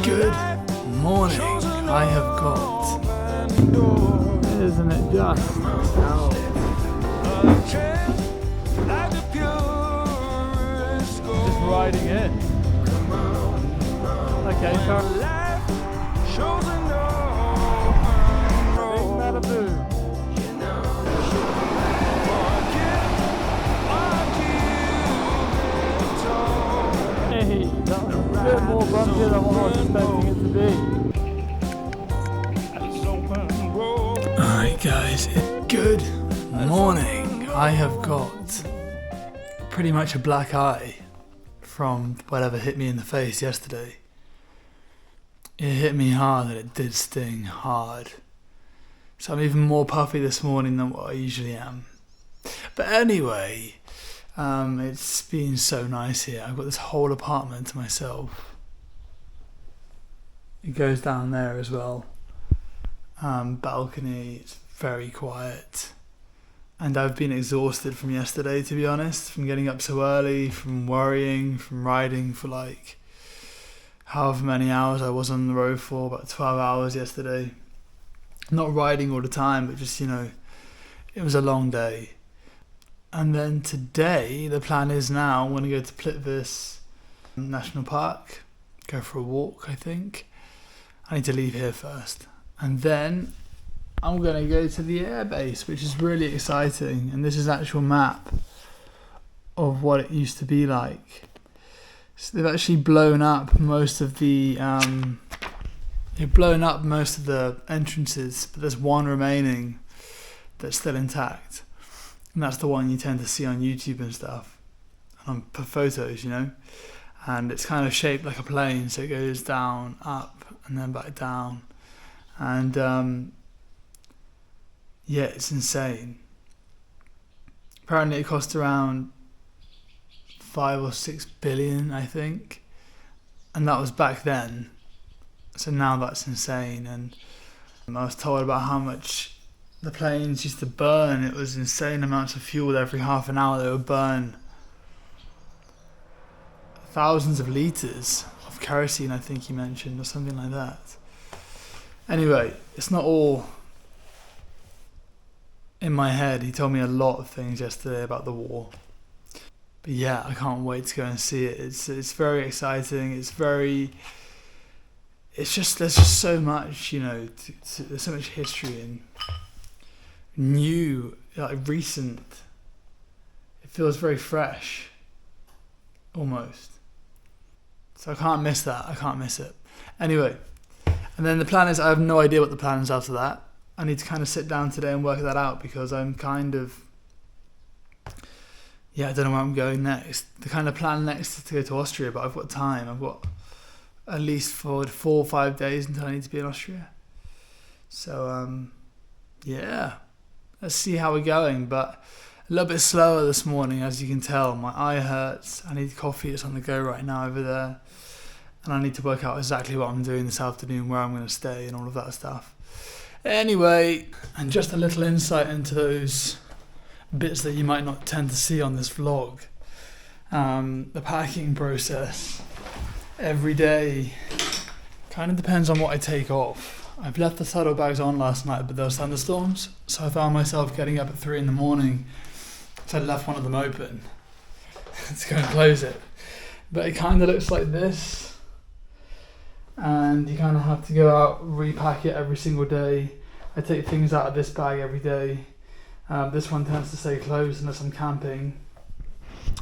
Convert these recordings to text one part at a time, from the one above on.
Good morning. I have got. Isn't it just? Just riding in. Okay, Malibu. Hey, that was a bit more bumpy than what I was expecting it to be. Alright guys, good morning. I have got pretty much a black eye from whatever hit me in the face yesterday. It hit me hard and it did sting hard. So I'm even more puffy this morning than what I usually am. But anyway, it's been so nice here. I've got this whole apartment to myself. It goes down there as well. Balcony, it's very quiet. And I've been exhausted from yesterday, to be honest, from getting up so early, from worrying, from riding for like however many hours I was on the road for, about 12 hours yesterday. Not riding all the time, but just, it was a long day. And then today, the plan is now I'm going to go to Plitvice National Park, go for a walk, I think. I need to leave here first. And then I'm going to go to the Airbase, which is really exciting. And this is an actual map of what it used to be like. So they've actually blown up most of the entrances, but there's one remaining that's still intact. And that's the one you tend to see on YouTube and stuff, and on photos, And it's kind of shaped like a plane, so it goes down, up, and then back down. And it's insane. Apparently it cost around 5 or 6 billion, I think. And that was back then. So now that's insane. And I was told about how much the planes used to burn. It was insane amounts of fuel every half an hour. They would burn thousands of litres of kerosene, I think he mentioned, or something like that. Anyway, it's not all in my head. He told me a lot of things yesterday about the war. But yeah, I can't wait to go and see it. It's very exciting. There's just so much, there's so much history and new, recent. It feels very fresh, almost. So I can't miss that. I can't miss it. Anyway, and then the plan is, I have no idea what the plan is after that. I need to kind of sit down today and work that out, because I'm kind of, I don't know where I'm going next. The kind of plan next is to go to Austria, but I've got time. I've got at least 4 or 5 days until I need to be in Austria. So, let's see how we're going. But a little bit slower this morning, as you can tell. My eye hurts. I need coffee. It's on the go right now over there. And I need to work out exactly what I'm doing this afternoon, where I'm going to stay and all of that stuff. Anyway, and just a little insight into those bits that you might not tend to see on this vlog. The packing process every day kind of depends on what I take off. I've left the saddlebags on last night, but there were thunderstorms, so I found myself getting up at 3 a.m, so I left one of them open to go and close it. But it kind of looks like this, and you kind of have to go out, repack it every single day. I take things out of this bag every day. This one tends to stay closed unless I'm camping.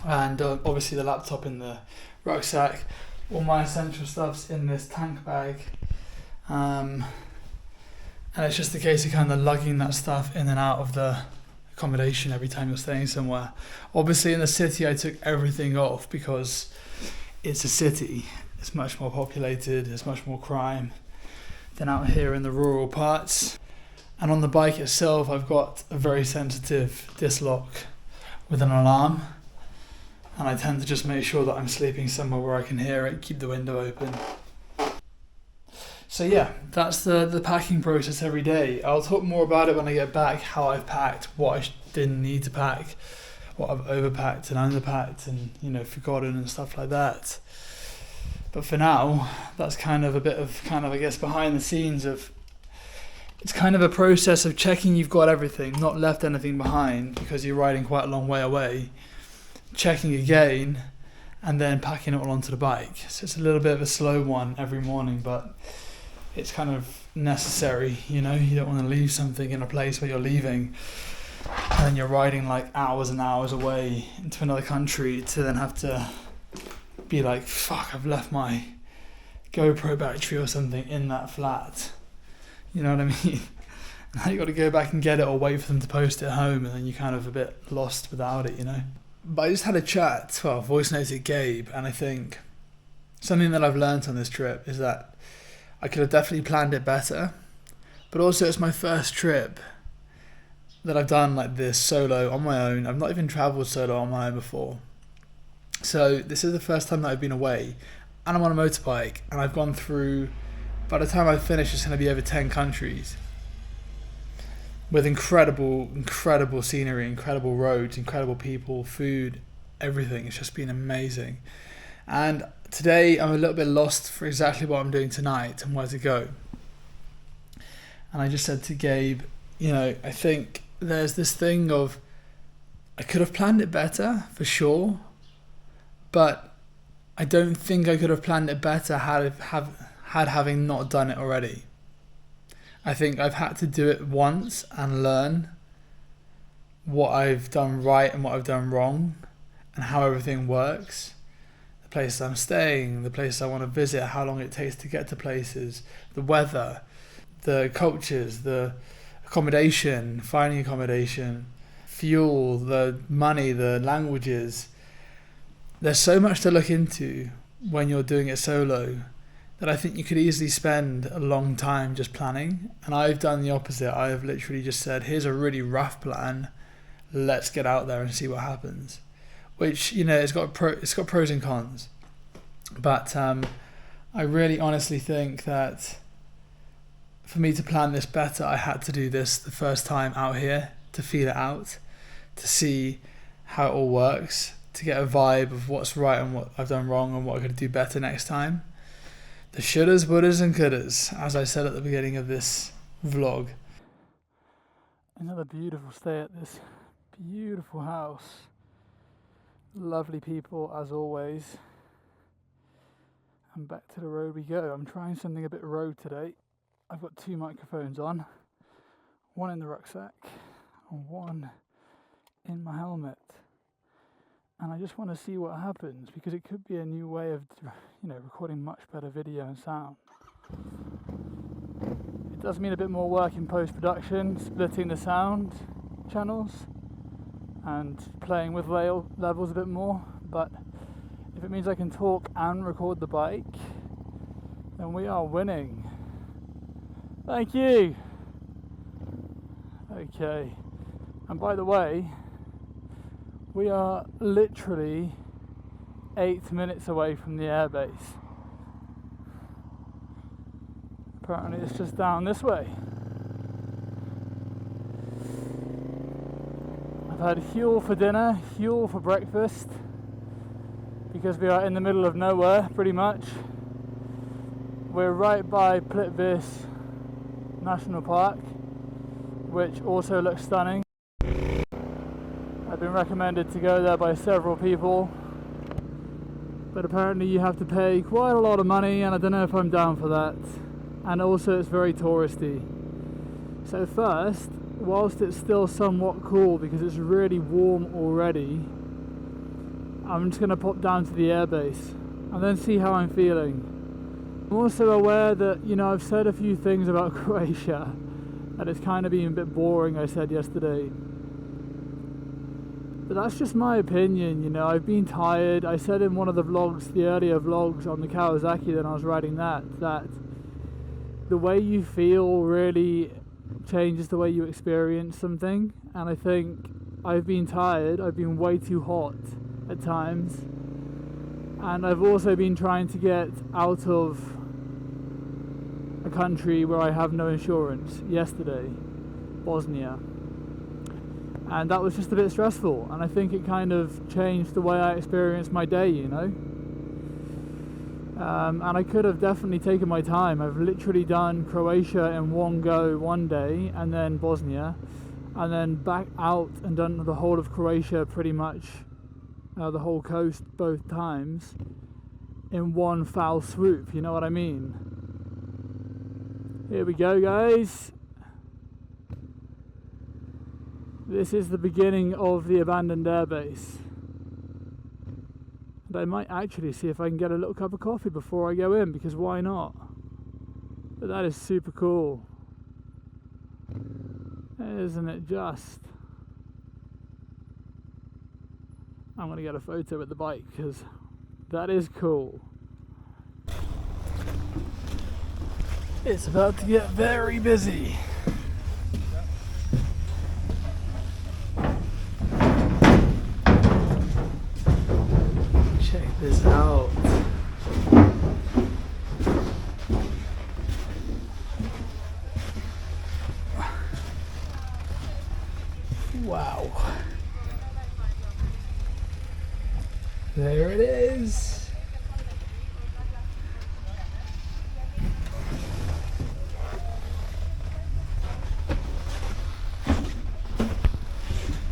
And obviously the laptop in the rucksack. All my essential stuff's in this tank bag. And it's just a case of kind of lugging that stuff in and out of the accommodation every time you're staying somewhere. Obviously in the city I took everything off because it's a city. It's much more populated, there's much more crime than out here in the rural parts. And on the bike itself, I've got a very sensitive disc lock with an alarm. And I tend to just make sure that I'm sleeping somewhere where I can hear it, keep the window open. So yeah, that's the packing process every day. I'll talk more about it when I get back, how I've packed, what I didn't need to pack, what I've overpacked and underpacked and, forgotten and stuff like that. But for now, that's kind of a bit of I guess behind the scenes of, it's kind of a process of checking you've got everything, not left anything behind because you're riding quite a long way away, checking again, and then packing it all onto the bike. So it's a little bit of a slow one every morning, but it's kind of necessary, you know. You don't want to leave something in a place where you're leaving and then you're riding like hours and hours away into another country to then have to be like, fuck, I've left my GoPro battery or something in that flat. You know what I mean? Now you got to go back and get it or wait for them to post it home, and then you're kind of a bit lost without it, you know. But I just had a chat, voice noted Gabe, and I think something that I've learned on this trip is that I could have definitely planned it better, but also it's my first trip that I've done like this solo on my own. I've not even travelled solo on my own before. So this is the first time that I've been away, and I'm on a motorbike, and I've gone through, by the time I finish, it's going to be over 10 countries with incredible scenery, incredible roads, incredible people, food, everything. It's just been amazing. And today I'm a little bit lost for exactly what I'm doing tonight and where to go. And I just said to Gabe, you know, I think there's this thing of, I could have planned it better for sure, but I don't think I could have planned it better having not done it already. I think I've had to do it once and learn what I've done right and what I've done wrong and how everything works. The places I'm staying, the places I want to visit, how long it takes to get to places, the weather, the cultures, the accommodation, finding accommodation, fuel, the money, the languages. There's so much to look into when you're doing it solo that I think you could easily spend a long time just planning. And I've done the opposite. I have literally just said, here's a really rough plan, let's get out there and see what happens. Which, you know, it's got pros and cons. But I really honestly think that for me to plan this better, I had to do this the first time out here to feel it out, to see how it all works, to get a vibe of what's right and what I've done wrong and what I could do better next time. The shouldas, wouldas and couldas, as I said at the beginning of this vlog. Another beautiful stay at this beautiful house. Lovely people as always. And back to the road we go. I'm trying something a bit road today. I've got 2 microphones on. One in the rucksack and one in my helmet. And I just want to see what happens, because it could be a new way of, you know, recording much better video and sound. It does mean a bit more work in post-production, splitting the sound channels and playing with levels a bit more, but if it means I can talk and record the bike, then we are winning. Thank you! Okay, and by the way, we are literally 8 minutes away from the airbase. Apparently it's just down this way. I've had fuel for dinner, fuel for breakfast, because we are in the middle of nowhere, pretty much. We're right by Plitvice National Park, which also looks stunning. I've been recommended to go there by several people, but apparently you have to pay quite a lot of money, and I don't know if I'm down for that. And also it's very touristy. So first, whilst it's still somewhat cool because it's really warm already, I'm just going to pop down to the airbase and then see how I'm feeling. I'm also aware that, you know, I've said a few things about Croatia and it's kind of been a bit boring, I said yesterday. But that's just my opinion, you know. I've been tired. I said in one of the vlogs, the earlier vlogs on the Kawasaki that I was riding that the way you feel really changes the way you experience something. And I think I've been tired. I've been way too hot at times. And I've also been trying to get out of a country where I have no insurance yesterday, Bosnia. And that was just a bit stressful, and I think it kind of changed the way I experienced my day, you know. And I could have definitely taken my time. I've literally done Croatia in one go one day, and then Bosnia, and then back out and done the whole of Croatia pretty much, the whole coast both times, in one foul swoop, you know what I mean? Here we go, guys. This is the beginning of the abandoned airbase. And I might actually see if I can get a little cup of coffee before I go in, because why not? But that is super cool. Isn't it just? I'm going to get a photo with the bike because that is cool. It's about to get very busy. Check this out. Wow. There it is.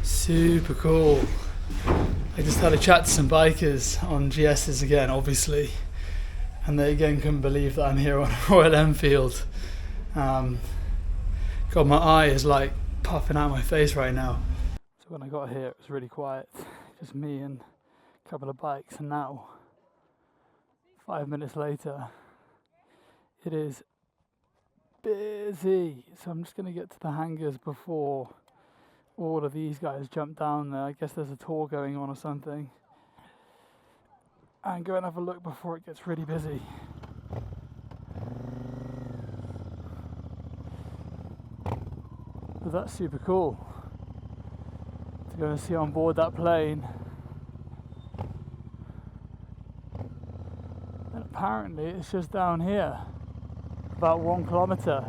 Super cool. I just had a chat to some bikers on GS's again, obviously, and they again couldn't believe that I'm here on a Royal Enfield. God, my eye is like puffing out my face right now. So when I got here, it was really quiet, just me and a couple of bikes, and now, 5 minutes later, it is busy. So I'm just going to get to the hangars before all of these guys jump down there. I guess there's a tour going on or something, and go and have a look before it gets really busy. But that's super cool to go and see on board that plane. And apparently it's just down here, about 1 kilometer.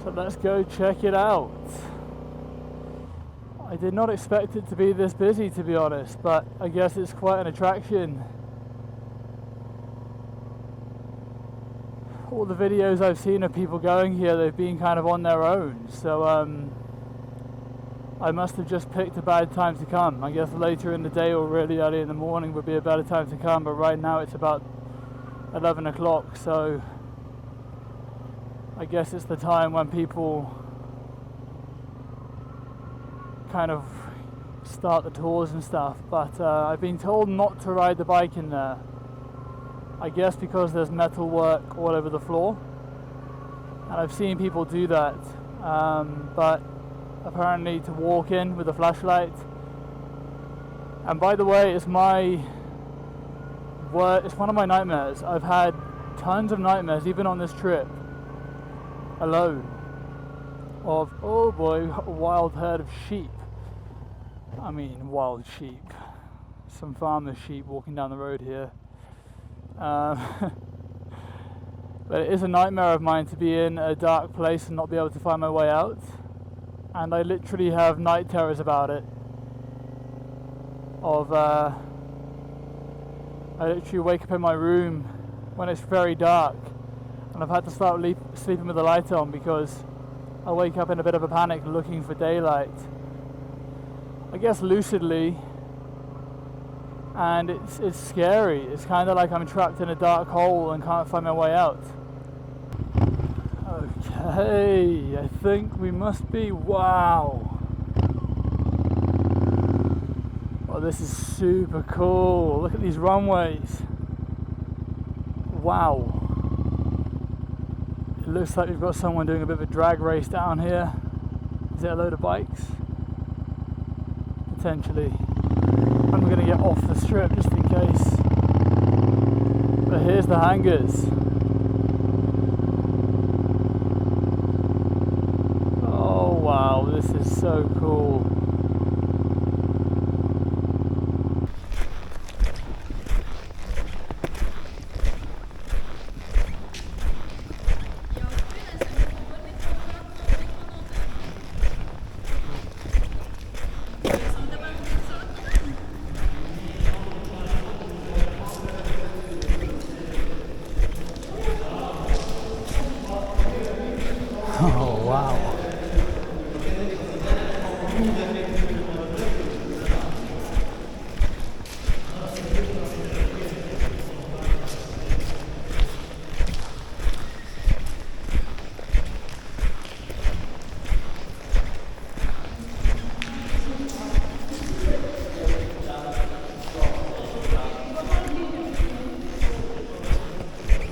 So let's go check it out. I did not expect it to be this busy, to be honest, but I guess it's quite an attraction. All the videos I've seen of people going here, they've been kind of on their own, so I must have just picked a bad time to come. I guess later in the day or really early in the morning would be a better time to come, but right now it's about 11 o'clock, so I guess it's the time when people kind of start the tours and stuff. But I've been told not to ride the bike in there. I guess because there's metal work all over the floor, and I've seen people do that, but apparently to walk in with a flashlight. And by the way, it's one of my nightmares. I've had tons of nightmares, even on this trip alone, of, oh boy, a wild herd of sheep. I mean, wild sheep. Some farmer's sheep walking down the road here. But it is a nightmare of mine to be in a dark place and not be able to find my way out. And I literally have night terrors about it. I literally wake up in my room when it's very dark, and I've had to start sleeping with the light on because I wake up in a bit of a panic looking for daylight. I guess lucidly, and it's scary. It's kind of like I'm trapped in a dark hole and can't find my way out. Okay, I think we must be, wow. Oh, this is super cool. Look at these runways. Wow. It looks like we've got someone doing a bit of a drag race down here. Is it a load of bikes? Potentially. I'm going to get off the strip just in case. But here's the hangars. Oh wow, this is so cool.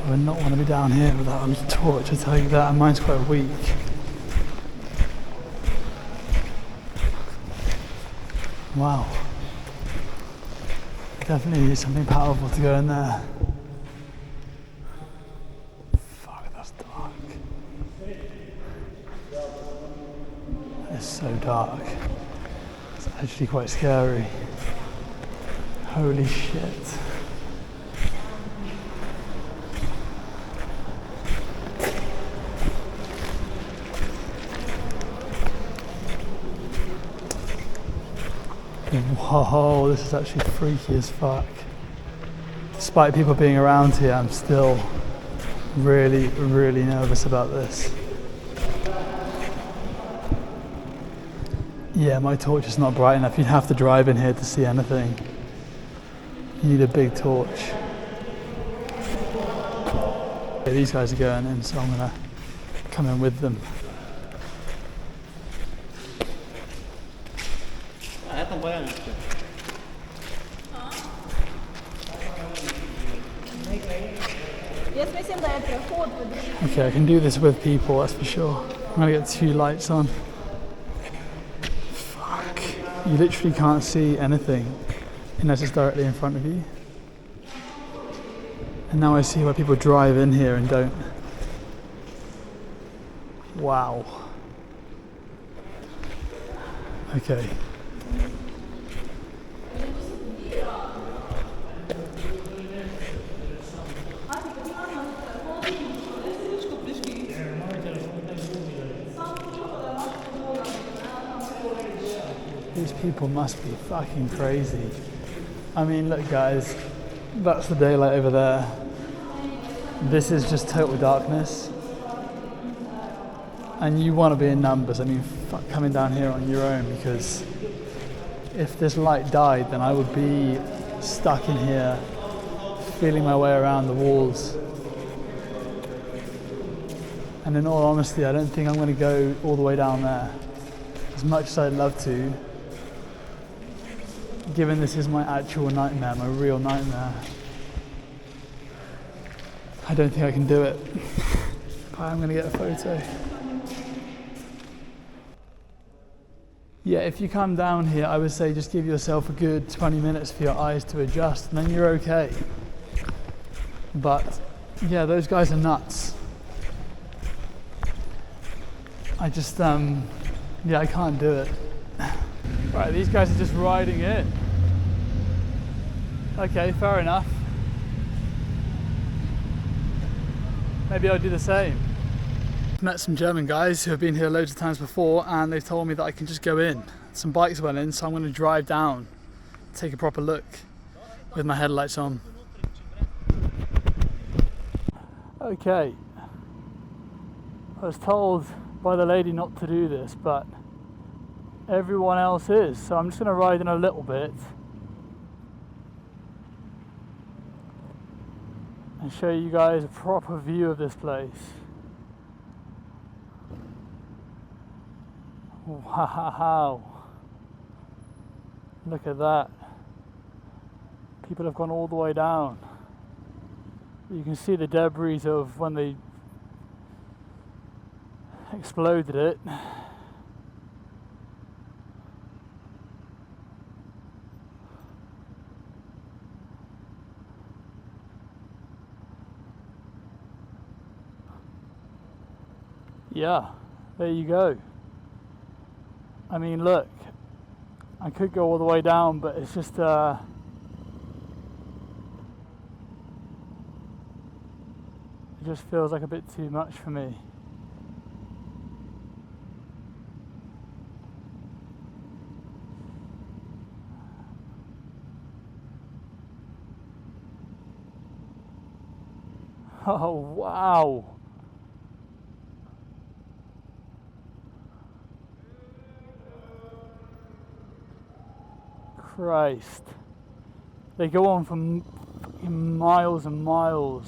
I would not want to be down here without a torch, I tell you that, and mine's quite weak. Wow. Definitely need something powerful to go in there. Fuck, that's dark. It's so dark. It's actually quite scary. Holy shit. Whoa, this is actually freaky as fuck. Despite people being around here, I'm still really, really nervous about this. Yeah, my torch is not bright enough. You'd have to drive in here to see anything. You need a big torch. Okay, these guys are going in, so I'm gonna come in with them. Okay, I can do this with people, that's for sure. I'm gonna get 2 lights on. Fuck. You literally can't see anything unless it's directly in front of you. And now I see why people drive in here and don't. Wow. Okay. These people must be fucking crazy. I mean, look guys, that's the daylight over there. This is just total darkness. And you want to be in numbers. I mean, fuck coming down here on your own, because if this light died, then I would be stuck in here, feeling my way around the walls. And in all honesty, I don't think I'm going to go all the way down there. As much as I'd love to, given this is my actual nightmare, my real nightmare, I don't think I can do it. I'm going to get a photo. Yeah, if you come down here, I would say just give yourself a good 20 minutes for your eyes to adjust, and then you're okay. But yeah, those guys are nuts. I just, yeah, I can't do it. Right, these guys are just riding in. Okay, fair enough. Maybe I'll do the same. I've met some German guys who have been here loads of times before, and they've told me that I can just go in. Some bikes went in, so I'm going to drive down, take a proper look with my headlights on. Okay. I was told by the lady not to do this, but everyone else is, so I'm just going to ride in a little bit and show you guys a proper view of this place. Wow, look at that. People have gone all the way down. You can see the debris of when they exploded it. Yeah, there you go. I mean, look, I could go all the way down, but it's just it just feels like a bit too much for me. Oh, wow. Christ. They go on for miles and miles.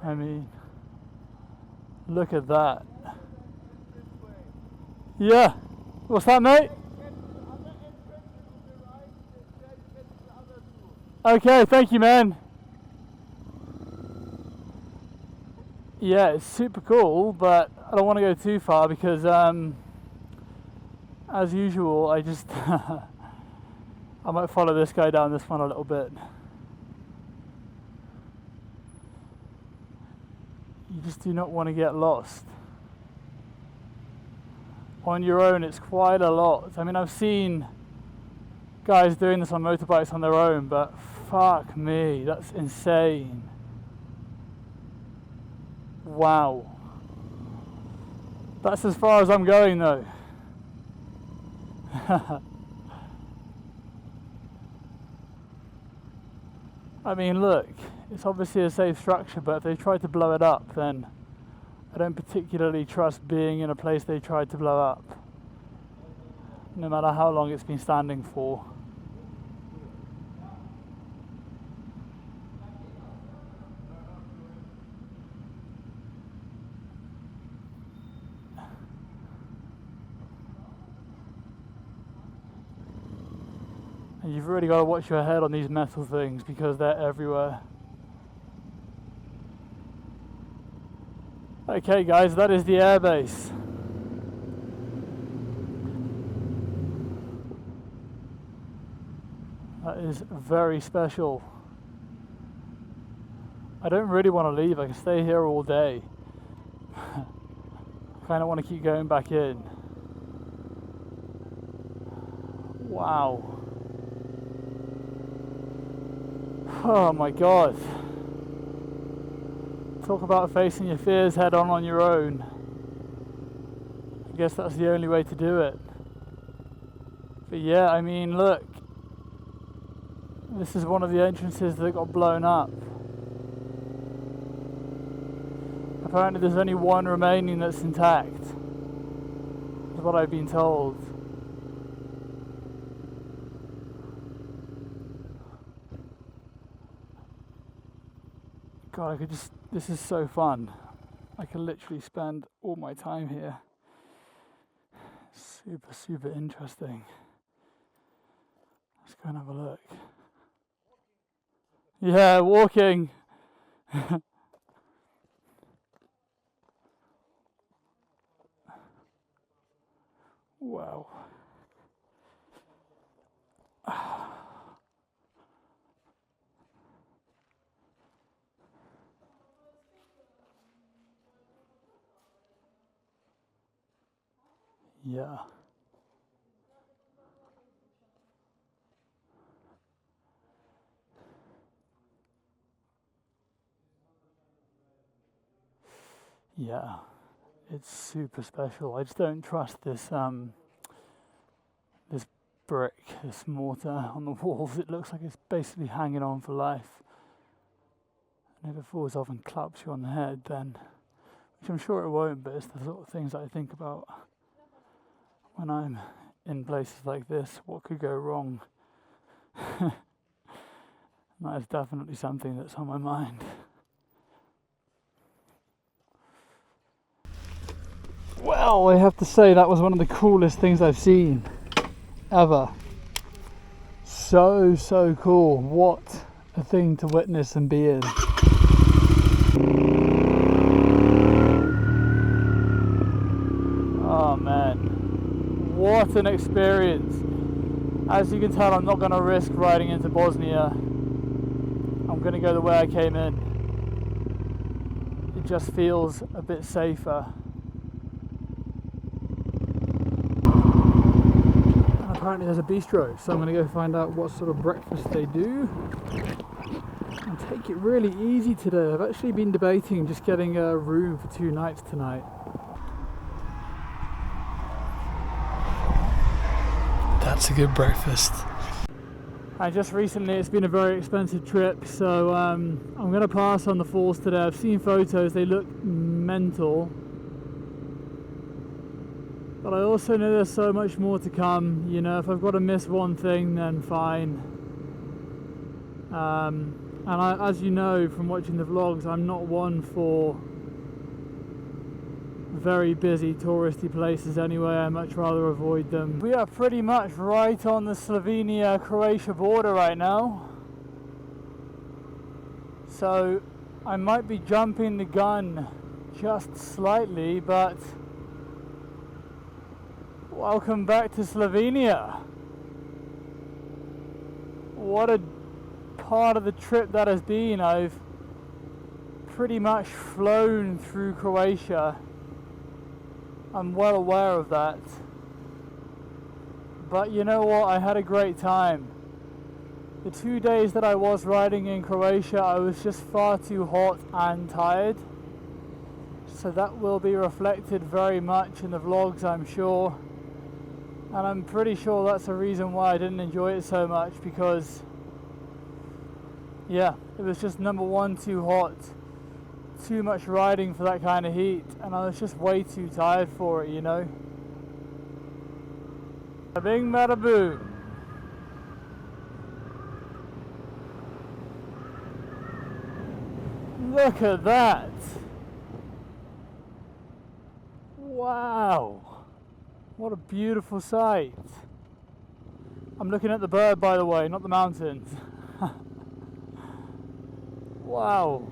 I mean, look at that. Yeah, What's that, mate? Okay, thank you, man. Yeah, it's super cool, but I don't want to go too far because, as usual, I just I might follow this guy down this one a little bit. You just do not want to get lost. On your own, it's quite a lot. I mean, I've seen guys doing this on motorbikes on their own, but fuck me, that's insane. Wow. That's as far as I'm going though. I mean, look, it's obviously a safe structure, but if they try to blow it up, then I don't particularly trust being in a place they tried to blow up, no matter how long it's been standing for. And you've really got to watch your head on these metal things because they're everywhere. Okay guys, that is the airbase. That is very special. I don't really want to leave, I can stay here all day. I kind of want to keep going back in. Wow. Oh my god. Talk about facing your fears head on your own. I guess that's the only way to do it. But yeah, I mean, look. This is one of the entrances that got blown up. Apparently there's only one remaining that's intact. Is what I've been told. God, I could just, this is so fun. I could literally spend all my time here. Super, super interesting. Let's go and have a look. Yeah, walking. Wow. Yeah. Yeah, it's super special. I just don't trust this this brick, this mortar on the walls. It looks like it's basically hanging on for life. And if it falls off and claps you on the head, then, which I'm sure it won't, but it's the sort of things that I think about when I'm in places like this. What could go wrong? That is definitely something that's on my mind. Well, I have to say that was one of the coolest things I've seen ever. So, so cool. What a thing to witness and be in. Oh man, what an experience. As you can tell, I'm not going to risk riding into Bosnia. I'm going to go the way I came in. It just feels a bit safer. And apparently there's a bistro, so I'm going to go find out what sort of breakfast they do and take it really easy today. I've actually been debating just getting a room for 2 nights tonight. That's a good breakfast. And just recently it's been a very expensive trip, so I'm going to pass on the falls today. I've seen photos, they look mental. But I also know there's so much more to come. You know, if I've got to miss one thing, then fine. As you know from watching the vlogs, I'm not one for very busy touristy places anyway. I much rather avoid them. We are pretty much right on the Slovenia-Croatia border right now. So I might be jumping the gun just slightly, but welcome back to Slovenia. What a part of the trip that has been. I've pretty much flown through Croatia. I'm well aware of that. But you know what? I had a great time. The 2 days that I was riding in Croatia, I was just far too hot and tired. So that will be reflected very much in the vlogs, I'm sure. And I'm pretty sure that's the reason why I didn't enjoy it so much, because yeah, it was just number one, too hot. Too much riding for that kind of heat, and I was just way too tired for it, you know. Bing bada boom. Look at that! Wow! What a beautiful sight. I'm looking at the bird, by the way, not the mountains. Wow.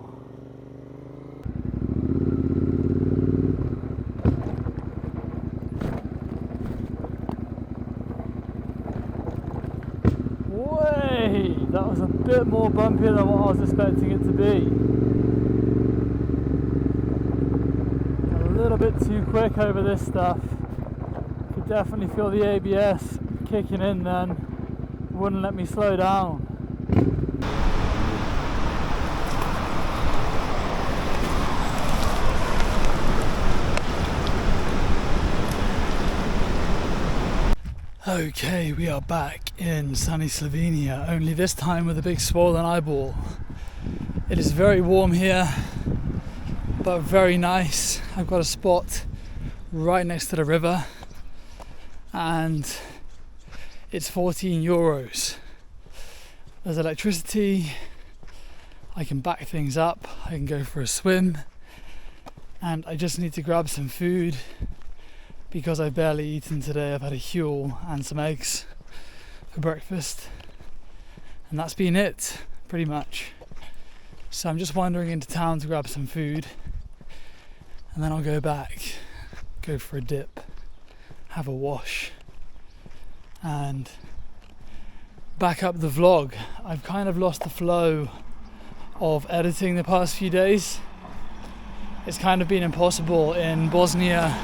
Way! That was a bit more bumpier than what I was expecting it to be. A little bit too quick over this stuff. Could definitely feel the ABS kicking in then. Wouldn't let me slow down. Okay, we are back in sunny Slovenia, only this time with a big swollen eyeball. It is very warm here, but very nice. I've got a spot right next to the river, and it's 14 euros. There's electricity, I can back things up, I can go for a swim, and I just need to grab some food. Because I've barely eaten today, I've had a huel and some eggs for breakfast, and that's been it, pretty much. So I'm just wandering into town to grab some food, and then I'll go back, go for a dip, have a wash, and back up the vlog. I've kind of lost the flow of editing the past few days. It's kind of been impossible in Bosnia,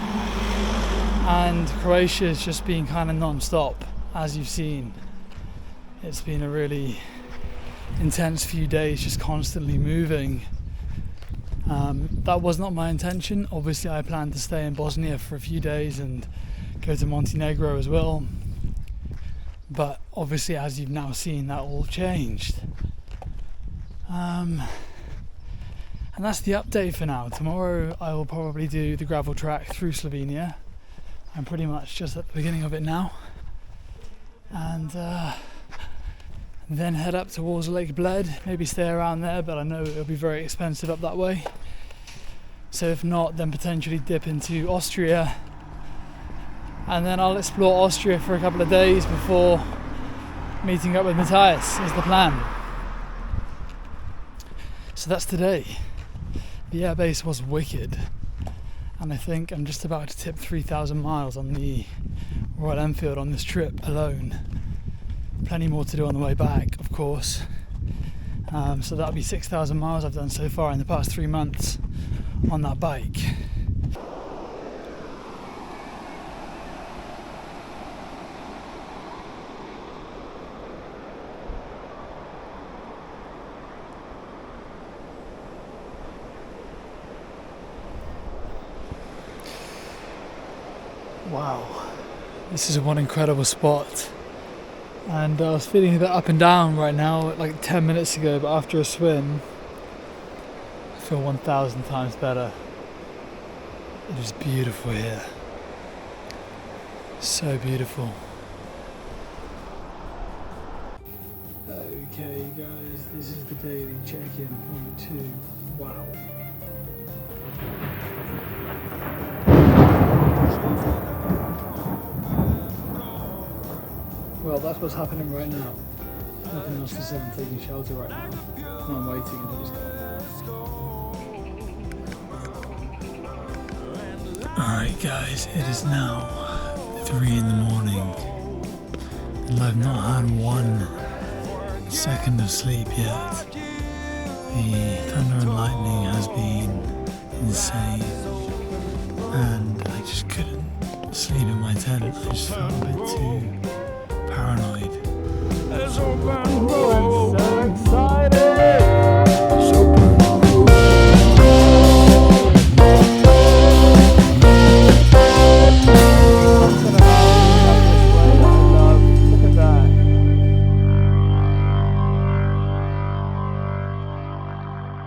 and Croatia has just been kind of non-stop, as you've seen. It's been a really intense few days, just constantly moving. That was not my intention. Obviously I planned to stay in Bosnia for a few days and go to Montenegro as well. But obviously, as you've now seen, that all changed. And that's the update for now. Tomorrow I will probably do the gravel track through Slovenia. I'm pretty much just at the beginning of it now, and then head up towards Lake Bled, maybe stay around there, but I know it'll be very expensive up that way. So if not, then potentially dip into Austria, and then I'll explore Austria for a couple of days before meeting up with Matthias, is the plan. So that's today. The Airbase was wicked. And I think I'm just about to tip 3,000 miles on the Royal Enfield on this trip alone. Plenty more to do on the way back, of course. So that'll be 6,000 miles I've done so far in the past 3 months on that bike. Wow, this is one incredible spot, and I was feeling a bit up and down right now like 10 minutes ago, but after a swim I feel 1,000 times better. It is beautiful here, so beautiful. Okay guys, this is the daily check-in, 1, 2, wow. Well, that's what's happening right now. Nothing else to say. I'm taking shelter right now. And I'm waiting until it's gone. Alright guys, it is now 3 in the morning. And I've not had 1 second of sleep yet. The thunder and lightning has been insane. And I just couldn't sleep in my tent. I just felt a bit too paranoid.